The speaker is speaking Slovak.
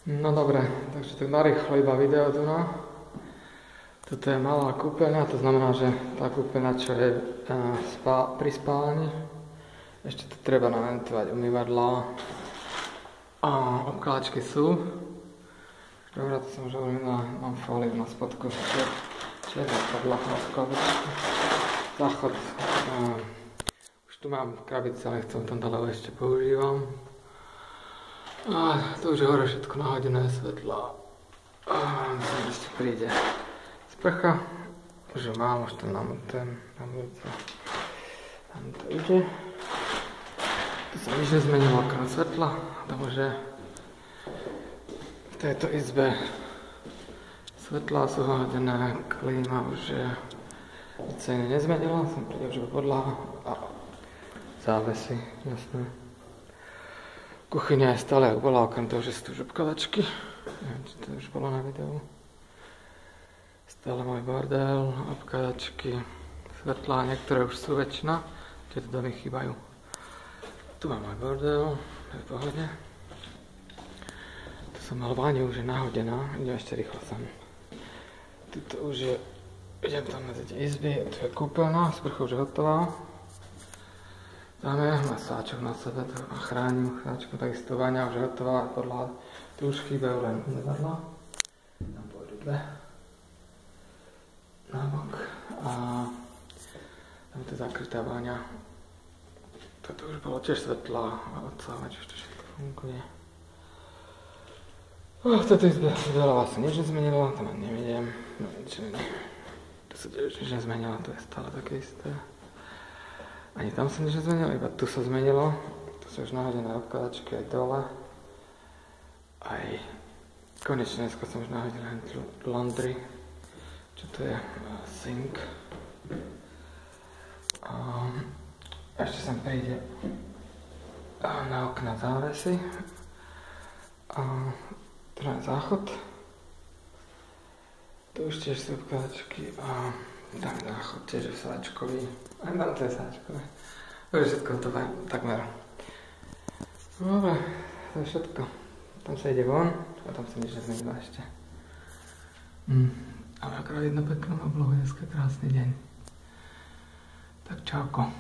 No dobre, takže tak narýchlo iba video tu no. Toto je malá kúpeľňa, to znamená, že tá kúpeľňa, čo je pri spálni, ešte tu treba naventovať umývadlá a obkladačky sú. Dobre, to som už hovoril, mám fóliu na spodku, čierna podlaha na skladačku. Záchod, už tu mám krabice, ale chcem tam dole ešte používam. A to už je hore všetko nahodené svetla. Myslím, že ešte príde sprcha. Už mám, už tam namotujem. Tam to ide. Tu sa nič nezmenilo okrem svetla. Takže v tejto izbe svetlá sú hodené, klíma už je ceny nezmenila. Som príde už podlaha a závesy, jasné. Kuchyňa je stále jak bola, okrem toho, že sú tu už obkladačky. Neviem, či to už bolo na videu. Stále môj bordel, obkladačky, svetlá, niektoré už sú väčšina, tieto domy chýbajú. Tu mám môj bordel, to je v pohode. Tu som mal váňu, už je nahodená, idem ešte rýchlo sem. Tuto už je, idem tam medzi tie izby, tu je kúpeľná, sprcha už je hotová. Dáme masáčok na sebe, to ma chránim, chráčko, takisto váňa už je hotová, podľa tu už chýbajú len umývadlá. Tam pôjdu dve. Nabok. A tam je zakrytá váňa. Toto už bolo tiež svetlá a odsávač, už to všetko funguje. V tejto izbe veľa vlastne nič nezmenilo, tam ani nevidím. No nič není. Tu sa tiež nič nezmenilo, to je stále také isté. Ani tam sa nič nezmenilo, iba tu sa zmenilo. Tu sú už nahodené obkladačky aj dole. Aj konečne dneska som už nahodil laundry. Čo to je? Sink. Ešte sem príde na okna závesy. Tu je záchod. Tu už tiež sú obkladačky a tam je záchod, tiež je sáčkový. Aj tam to je sáčkové. To je všetko to takmer. Dobre, to je všetko. Tam sa ide von a tam sa nič nezmenilo ešte. Ale akorát jedno pekné oblohu, dneska krásny deň. Tak čauko.